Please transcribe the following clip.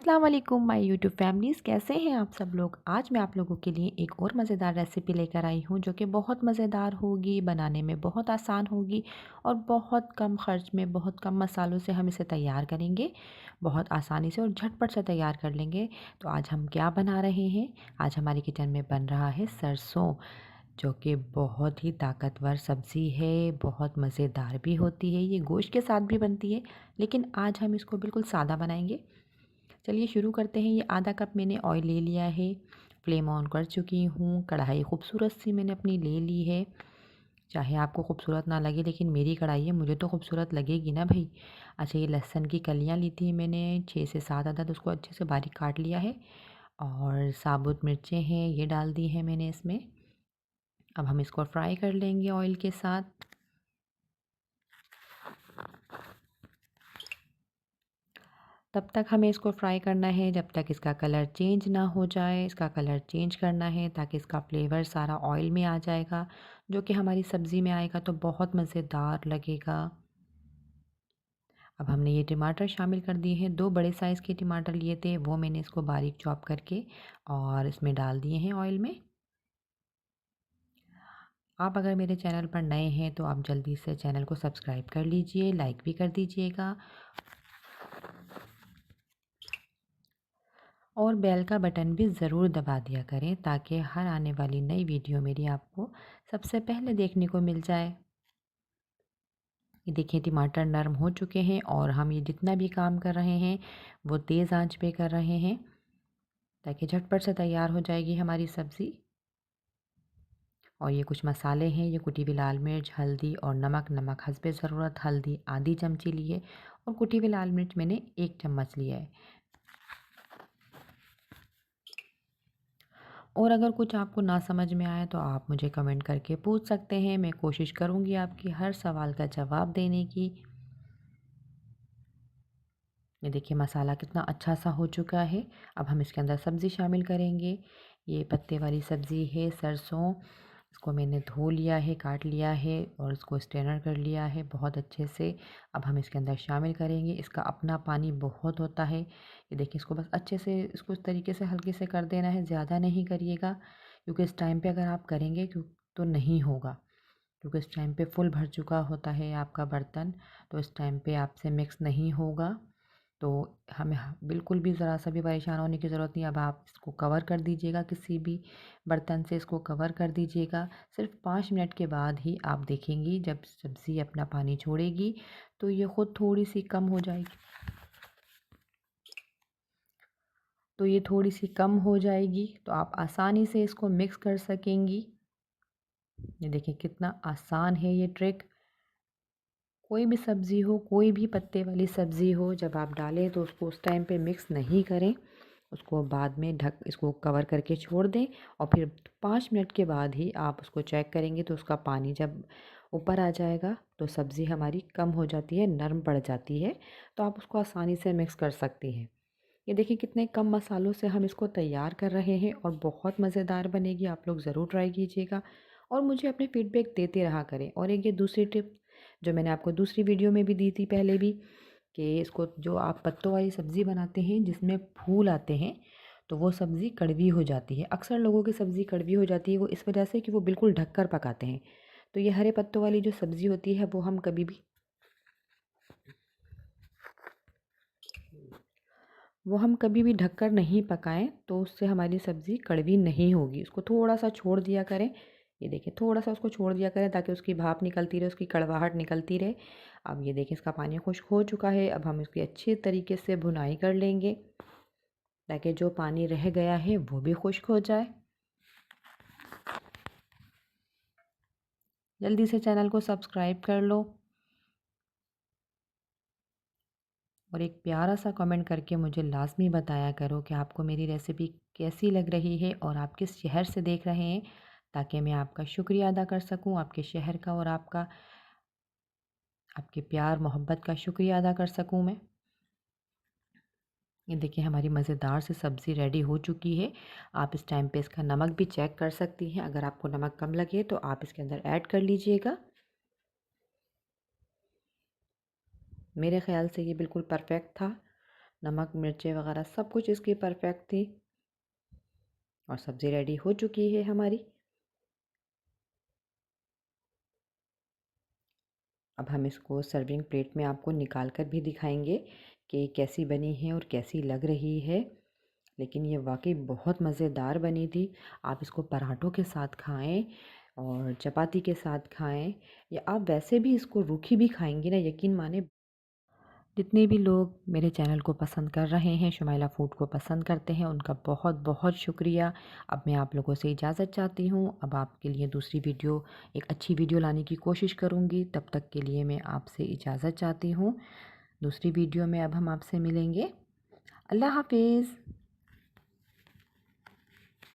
अस्सलाम वालेकुम my YouTube families, कैसे हैं आप सब लोग। आज मैं आप लोगों के लिए एक और मज़ेदार रेसिपी लेकर आई हूं जो कि बहुत मज़ेदार होगी, बनाने में बहुत आसान होगी और बहुत कम खर्च में बहुत कम मसालों से हम इसे तैयार करेंगे। बहुत आसानी से और झटपट से तैयार कर लेंगे। तो आज हम क्या बना रहे हैं, आज हमारे किचन में बन रहा है सरसों, जो कि बहुत ही ताकतवर सब्ज़ी है, बहुत मज़ेदार भी होती है। ये गोश्त के साथ भी बनती है, लेकिन आज हम इसको बिल्कुल सादा बनाएंगे। चलिए शुरू करते हैं। ये आधा कप मैंने ऑयल ले लिया है, फ्लेम ऑन कर चुकी हूँ। कढ़ाई खूबसूरत सी मैंने अपनी ले ली है। चाहे आपको खूबसूरत ना लगे, लेकिन मेरी कढ़ाई है, मुझे तो खूबसूरत लगेगी ना भाई। अच्छा, ये लहसुन की कलियाँ ली थी मैंने 6 से 7 अदद, उसको अच्छे से बारीक काट लिया है। और साबुत मिर्चें हैं, ये डाल दी हैं मैंने इसमें। अब हम इसको फ्राई कर लेंगे ऑयल के साथ। तब तक हमें इसको फ्राई करना है जब तक इसका कलर चेंज ना हो जाए। इसका कलर चेंज करना है ताकि इसका फ्लेवर सारा ऑयल में आ जाएगा, जो कि हमारी सब्ज़ी में आएगा तो बहुत मज़ेदार लगेगा। अब हमने ये टमाटर शामिल कर दिए हैं। 2 बड़े साइज़ के टमाटर लिए थे, वो मैंने इसको बारीक चॉप करके और इसमें डाल दिए हैं ऑयल में। आप अगर मेरे चैनल पर नए हैं तो आप जल्दी से चैनल को सब्सक्राइब कर लीजिए, लाइक भी कर दीजिएगा और बेल का बटन भी ज़रूर दबा दिया करें ताकि हर आने वाली नई वीडियो मेरी आपको सबसे पहले देखने को मिल जाए। ये देखिए, टमाटर नरम हो चुके हैं और हम ये जितना भी काम कर रहे हैं वो तेज़ आंच पे कर रहे हैं ताकि झटपट से तैयार हो जाएगी हमारी सब्ज़ी। और ये कुछ मसाले हैं, ये कुटी हुई लाल मिर्च, हल्दी और नमक हस्बे ज़रूरत। हल्दी आधी चमची ली है और कुटी हुई लाल मिर्च मैंने 1 चम्मच लिया है। और अगर कुछ आपको ना समझ में आए तो आप मुझे कमेंट करके पूछ सकते हैं, मैं कोशिश करूँगी आपकी हर सवाल का जवाब देने की। ये देखिए, मसाला कितना अच्छा सा हो चुका है। अब हम इसके अंदर सब्ज़ी शामिल करेंगे। ये पत्ते वाली सब्ज़ी है सरसों। इसको मैंने धो लिया है, काट लिया है और इसको स्ट्रेनर कर लिया है बहुत अच्छे से। अब हम इसके अंदर शामिल करेंगे। इसका अपना पानी बहुत होता है। ये देखिए, इसको बस अच्छे से इसको इस तरीके से हल्के से कर देना है, ज़्यादा नहीं करिएगा, क्योंकि इस टाइम पे अगर आप करेंगे तो नहीं होगा, क्योंकि इस टाइम पे फुल भर चुका होता है आपका बर्तन, तो इस टाइम पे आपसे मिक्स नहीं होगा। तो हमें बिल्कुल भी ज़रा सा भी परेशान होने की ज़रूरत नहीं। अब आप इसको कवर कर दीजिएगा, किसी भी बर्तन से इसको कवर कर दीजिएगा। सिर्फ 5 मिनट के बाद ही आप देखेंगी, जब सब्ज़ी अपना पानी छोड़ेगी तो ये ख़ुद थोड़ी सी कम हो जाएगी। तो ये थोड़ी सी कम हो जाएगी तो आप आसानी से इसको मिक्स कर सकेंगी। ये देखिए कितना आसान है ये ट्रिक। कोई भी सब्ज़ी हो, कोई भी पत्ते वाली सब्ज़ी हो, जब आप डालें तो उसको उस टाइम पे मिक्स नहीं करें। उसको बाद में इसको कवर करके छोड़ दें और फिर 5 मिनट के बाद ही आप उसको चेक करेंगे तो उसका पानी जब ऊपर आ जाएगा तो सब्ज़ी हमारी कम हो जाती है, नरम पड़ जाती है, तो आप उसको आसानी से मिक्स कर सकती हैं। ये देखिए कितने कम मसालों से हम इसको तैयार कर रहे हैं और बहुत मज़ेदार बनेगी। आप लोग ज़रूर ट्राई कीजिएगा और मुझे अपने फीडबैक देते रहा करें। और एक ये दूसरी टिप जो मैंने आपको दूसरी वीडियो में भी दी थी पहले भी, कि इसको जो आप पत्तों वाली सब्ज़ी बनाते हैं जिसमें फूल आते हैं तो वो सब्ज़ी कड़वी हो जाती है। अक्सर लोगों की सब्ज़ी कड़वी हो जाती है वो इस वजह से कि वो बिल्कुल ढककर पकाते हैं। तो ये हरे पत्तों वाली जो सब्ज़ी होती है वो हम कभी भी ढककर नहीं पकाएं तो उससे हमारी सब्ज़ी कड़वी नहीं होगी। उसको थोड़ा सा छोड़ दिया करें। ये देखिए, थोड़ा सा उसको छोड़ दिया करें ताकि उसकी भाप निकलती रहे, उसकी कड़वाहट निकलती रहे। अब ये देखिए, इसका पानी खुश्क हो चुका है। अब हम इसकी अच्छी तरीके से भुनाई कर लेंगे ताकि जो पानी रह गया है वो भी खुश्क हो जाए। जल्दी से चैनल को सब्सक्राइब कर लो और एक प्यारा सा कमेंट करके मुझे लाज़मी बताया करो कि आपको मेरी रेसिपी कैसी लग रही है और आप किस शहर से देख रहे हैं, ताकि मैं आपका शुक्रिया अदा कर सकूं, आपके शहर का और आपके प्यार मोहब्बत का शुक्रिया अदा कर सकूं मैं। ये देखिए, हमारी मज़ेदार सी सब्ज़ी रेडी हो चुकी है। आप इस टाइम पे इसका नमक भी चेक कर सकती हैं। अगर आपको नमक कम लगे तो आप इसके अंदर ऐड कर लीजिएगा। मेरे ख़्याल से ये बिल्कुल परफेक्ट था। नमक मिर्चें वगैरह सब कुछ इसकी परफेक्ट थी। और सब्ज़ी रेडी हो चुकी है हमारी। अब हम इसको सर्विंग प्लेट में आपको निकाल कर भी दिखाएंगे कि कैसी बनी है और कैसी लग रही है। लेकिन ये वाकई बहुत मज़ेदार बनी थी। आप इसको पराठों के साथ खाएं और चपाती के साथ खाएं, या आप वैसे भी इसको रूखी भी खाएंगी ना, यकीन माने। जितने भी लोग मेरे चैनल को पसंद कर रहे हैं, शुमाइला फूड को पसंद करते हैं, उनका बहुत बहुत शुक्रिया। अब मैं आप लोगों से इजाज़त चाहती हूँ। अब आपके लिए दूसरी वीडियो, एक अच्छी वीडियो लाने की कोशिश करूँगी। तब तक के लिए मैं आपसे इजाज़त चाहती हूँ। दूसरी वीडियो में अब हम आपसे मिलेंगे। अल्लाह हाफिज़।